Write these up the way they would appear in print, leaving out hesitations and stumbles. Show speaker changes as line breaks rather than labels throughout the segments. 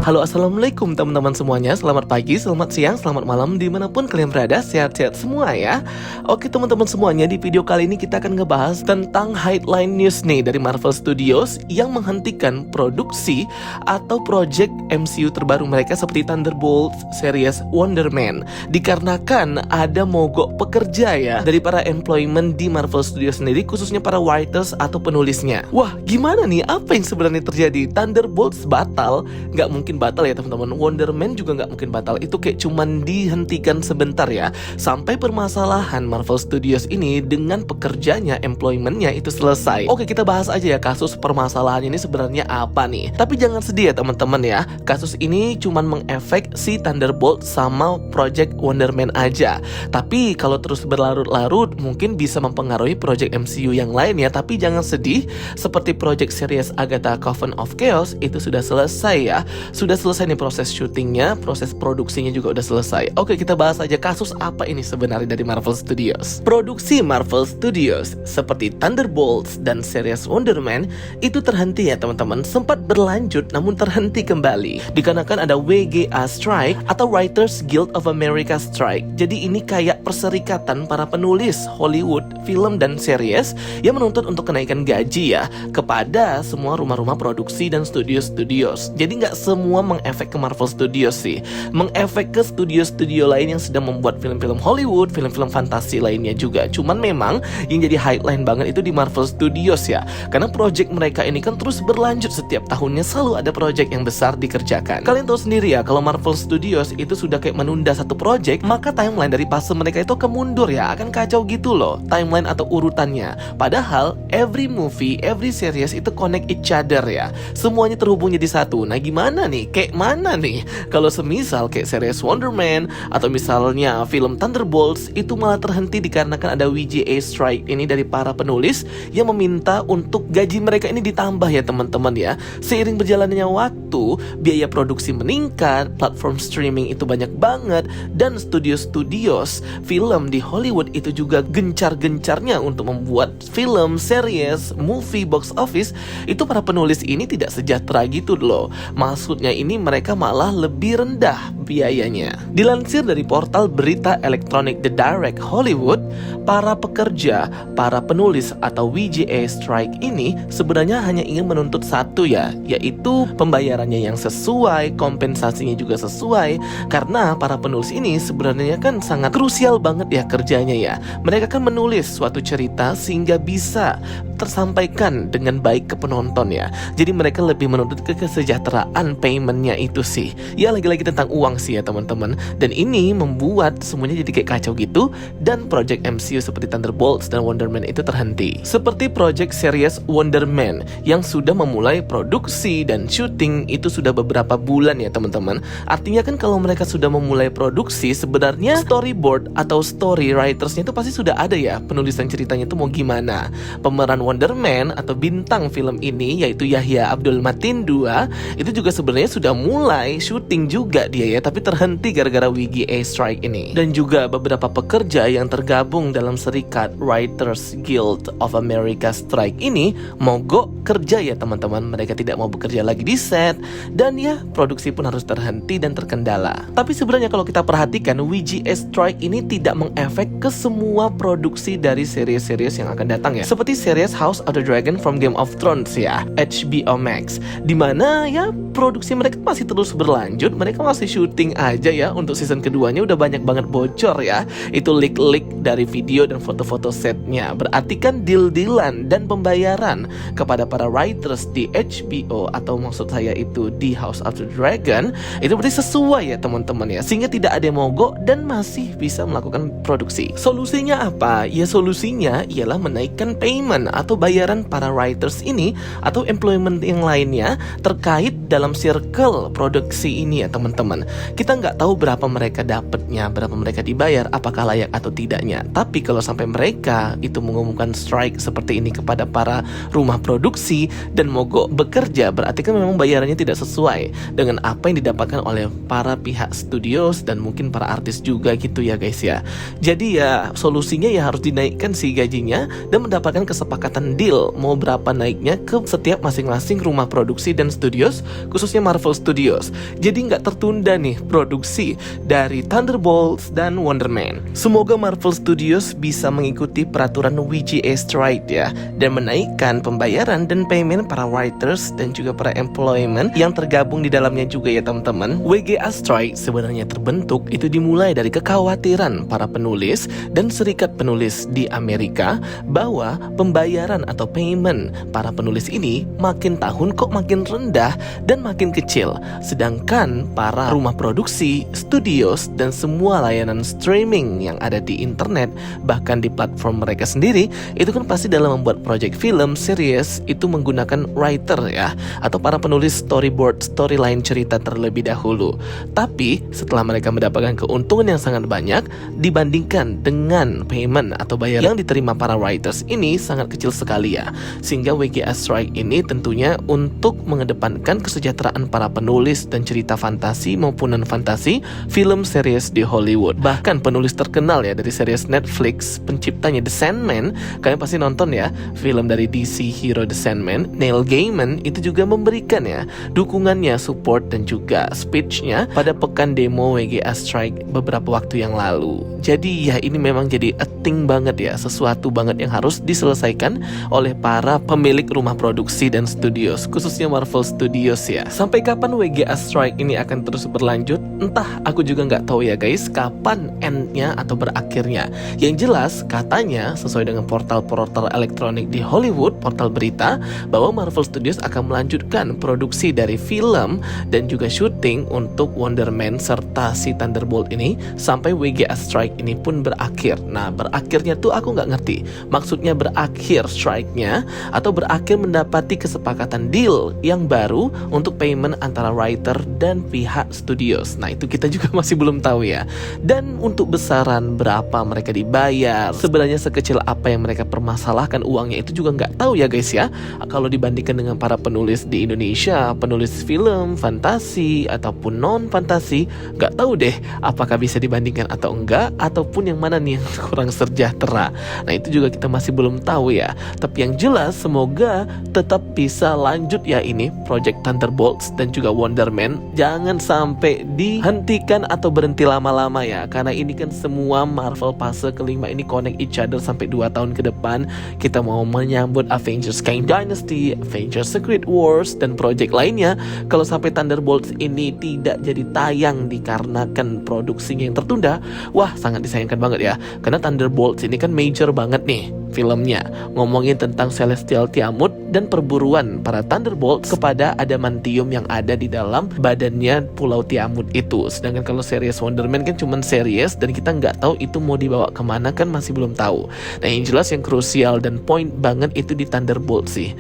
Halo, assalamualaikum teman-teman semuanya. Selamat pagi, selamat siang, selamat malam, dimanapun kalian berada, sehat-sehat semua ya. Oke teman-teman semuanya, di video kali ini kita akan ngebahas tentang headline news nih dari Marvel Studios yang menghentikan produksi atau project MCU terbaru mereka seperti Thunderbolts, series Wonder Man, dikarenakan ada mogok pekerja ya dari para employment di Marvel Studios sendiri, khususnya para writers atau penulisnya. Wah, gimana nih? Apa yang sebenarnya terjadi? Thunderbolts batal? Nggak mungkin batal ya teman-teman. Wonder Man juga nggak mungkin batal. Itu kayak cuman dihentikan sebentar ya, sampai permasalahan Marvel Studios ini dengan pekerjanya, employmentnya itu selesai. Oke, kita bahas aja ya kasus permasalahan ini sebenarnya apa nih. Tapi jangan sedih ya teman-teman ya, kasus ini cuman mengefek si Thunderbolt sama Project Wonder Man aja. Tapi kalau terus berlarut-larut mungkin bisa mempengaruhi project MCU yang lain ya. Tapi jangan sedih, seperti project series Agatha Coven of Chaos itu sudah selesai ya. Sudah selesai nih proses syutingnya, proses produksinya juga udah selesai. Oke, kita bahas aja kasus apa ini sebenarnya dari Marvel Studios. Produksi Marvel Studios seperti Thunderbolts dan series Wonder Man itu terhenti ya teman-teman. Sempat berlanjut namun terhenti kembali dikarenakan ada WGA strike atau Writers Guild of America strike. Jadi ini kayak perserikatan para penulis Hollywood, film dan series yang menuntut untuk kenaikan gaji ya kepada semua rumah-rumah produksi dan studio-studios. Jadi nggak semua mengefek ke Marvel Studios sih, mengefek ke studio-studio lain yang sedang membuat film-film Hollywood, film-film fantasi lainnya juga. Cuman memang yang jadi highlight banget itu di Marvel Studios ya, karena project mereka ini kan terus berlanjut setiap tahunnya, selalu ada project yang besar dikerjakan. Kalian tahu sendiri ya, kalau Marvel Studios itu sudah kayak menunda satu project, maka timeline dari fase mereka itu kemundur ya, akan kacau gitu loh timeline atau urutannya. Padahal every movie, every series itu connect each other ya, semuanya terhubung jadi satu. Nah gimana nih? Kayak mana nih? Kalau semisal kayak series Wonder Man atau misalnya film Thunderbolts itu malah terhenti dikarenakan ada WGA strike ini dari para penulis yang meminta untuk gaji mereka ini ditambah ya teman-teman ya. Seiring berjalannya waktu, biaya produksi meningkat, platform streaming itu banyak banget, dan studio-studios film di Hollywood itu juga gencar-gencarnya untuk membuat film, series, movie, box office. Itu para penulis ini tidak sejahtera gitu loh. Maksudnya ini mereka malah lebih rendah biayanya. Dilansir dari portal berita elektronik The Direct Hollywood, para pekerja, para penulis atau WGA strike ini sebenarnya hanya ingin menuntut satu ya, yaitu pembayarannya yang sesuai, kompensasinya juga sesuai. Karena para penulis ini sebenarnya kan sangat krusial banget ya kerjanya ya. Mereka kan menulis suatu cerita sehingga bisa tersampaikan dengan baik ke penonton ya. Jadi mereka lebih menuntut ke kesejahteraan paymentnya itu sih. Ya lagi-lagi tentang uang sih ya teman-teman. Dan ini membuat semuanya jadi kayak kacau gitu, dan project MCU seperti Thunderbolts dan Wonder Man itu terhenti. Seperti project series Wonder Man yang sudah memulai produksi dan syuting itu sudah beberapa bulan ya teman-teman. Artinya kan kalau mereka sudah memulai produksi, sebenarnya storyboard atau story writersnya itu pasti sudah ada ya, penulisan ceritanya itu mau gimana. Pemeran Wonder Man atau bintang film ini yaitu Yahya Abdul Matin II itu juga sebenarnya sudah mulai syuting juga dia ya, tapi terhenti gara-gara WGA strike ini. Dan juga beberapa pekerja yang tergabung dalam serikat Writers Guild of America strike ini mogok kerja ya teman-teman. Mereka tidak mau bekerja lagi di set, dan ya produksi pun harus terhenti dan terkendala. Tapi sebenarnya kalau kita perhatikan, WGA strike ini tidak mengefek ke semua produksi dari series-series yang akan datang ya, seperti series House of the Dragon from Game of Thrones ya, HBO Max, dimana ya produksi mereka masih terus berlanjut. Mereka masih syuting aja ya. Untuk season keduanya udah banyak banget bocor ya, itu leak-leak dari video dan foto-foto setnya. Berarti kan deal-dealan dan pembayaran kepada para writers di HBO, atau maksud saya itu di House of the Dragon, itu berarti sesuai ya teman-teman ya, sehingga tidak ada yang mogok dan masih bisa melakukan produksi. Solusinya apa? Ya solusinya ialah menaikkan payment atau bayaran para writers ini atau employment yang lainnya terkait dalam circle produksi ini ya teman-teman. Kita nggak tahu berapa mereka dapatnya, berapa mereka dibayar, apakah layak atau tidaknya. Tapi kalau sampai mereka itu mengumumkan strike seperti ini kepada para rumah produksi dan mogok bekerja, berarti kan memang bayarannya tidak sesuai dengan apa yang didapatkan oleh para pihak studios dan mungkin para artis juga gitu ya guys ya. Jadi ya solusinya ya harus dinaikkan sih gajinya dan mendapatkan kesepakatan deal mau berapa naiknya ke setiap masing-masing rumah produksi dan studios, khususnya Marvel Studios. Jadi nggak tertunda nih produksi dari Thunderbolts dan Wonder Man. Semoga Marvel Studios bisa mengikuti peraturan WGA strike ya, dan menaikkan pembayaran dan payment para writers dan juga para employment yang tergabung di dalamnya juga ya teman-teman. WGA strike sebenarnya terbentuk itu dimulai dari kekhawatiran para penulis dan serikat penulis di Amerika bahwa pembayaran atau payment para penulis ini makin tahun kok makin rendah dan makin kecil, sedangkan para rumah produksi, studios, dan semua layanan streaming yang ada di internet bahkan di platform mereka sendiri itu kan pasti dalam membuat project film, series itu menggunakan writer ya, atau para penulis storyboard, storyline cerita terlebih dahulu. Tapi setelah mereka mendapatkan keuntungan yang sangat banyak dibandingkan dengan payment atau bayaran yang diterima para writers ini sangat kecil sekali ya, sehingga WGA strike ini tentunya untuk mengedepankan kesejahteraan para penulis dan cerita fantasi maupun non-fantasi, film, series di Hollywood. Bahkan penulis terkenal ya dari series Netflix, penciptanya The Sandman, kalian pasti nonton ya film dari DC hero The Sandman, Neil Gaiman itu juga memberikan ya dukungannya, support dan juga speech-nya pada pekan demo WGA strike beberapa waktu yang lalu. Jadi ya ini memang jadi a thing banget ya, sesuatu banget yang harus diselesaikan oleh para pemilik rumah produksi dan studios, khususnya Marvel Studios ya. Sampai kapan WGA strike ini akan terus berlanjut? Entah, aku juga nggak tahu ya guys kapan endnya atau berakhirnya. Yang jelas katanya sesuai dengan portal-portal elektronik di Hollywood, portal berita, bahwa Marvel Studios akan melanjutkan produksi dari film dan juga syuting untuk Wonder Man serta si Thunderbolt ini sampai WGA strike ini pun berakhir. Nah, berakhirnya tuh aku nggak ngerti maksudnya berakhir strike-nya atau berakhir mendapati kesepakatan deal yang baru untuk payment antara writer dan pihak studios. Nah, itu kita juga masih belum tahu ya. Dan untuk besaran berapa mereka dibayar, sebenarnya sekecil apa yang mereka permasalahkan uangnya itu juga nggak tahu ya guys ya. Kalau dibandingkan dengan para penulis di Indonesia, penulis film, fantasi ataupun non-fantasi, nggak tahu deh apakah bisa dibandingkan atau enggak, ataupun yang mana nih yang kurang sejahtera. Nah, itu juga kita masih belum tahu ya. Tapi yang jelas semoga tetap bisa lanjut ya ini Project Thunderbolts dan juga Wonder Man. Jangan sampai dihentikan atau berhenti lama-lama ya, karena ini kan semua Marvel fase kelima ini connect each other sampai 2 tahun ke depan. Kita mau menyambut Avengers Kang Dynasty, Avengers Secret Wars, dan project lainnya. Kalau sampai Thunderbolts ini tidak jadi tayang dikarenakan produksinya yang tertunda, wah sangat disayangkan banget ya. Karena Thunderbolts ini kan major banget nih filmnya, ngomongin tentang Celestial Tiamut dan perburuan para Thunderbolts kepada adamantium yang ada di dalam badannya Pulau Tiamut itu. Sedangkan kalau series Wonder Man kan cuman series dan kita nggak tahu itu mau dibawa kemana, kan masih belum tahu. Nah, yang jelas yang krusial dan point banget itu di Thunderbolts sih.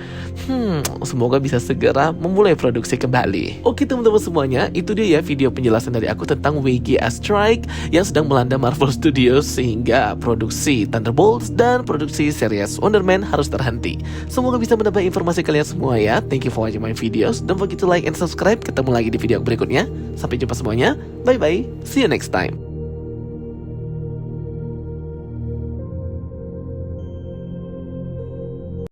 Semoga bisa segera memulai produksi kembali. Oke teman-teman semuanya, itu dia ya video penjelasan dari aku tentang WGA strike yang sedang melanda Marvel Studios sehingga produksi Thunderbolts dan produksi series Wonder Man harus terhenti. Semoga bisa menambah informasi kalian semua ya. Thank you for watching my videos. Don't forget to like and subscribe. Ketemu lagi di video berikutnya. Sampai jumpa semuanya. Bye bye. See you next time.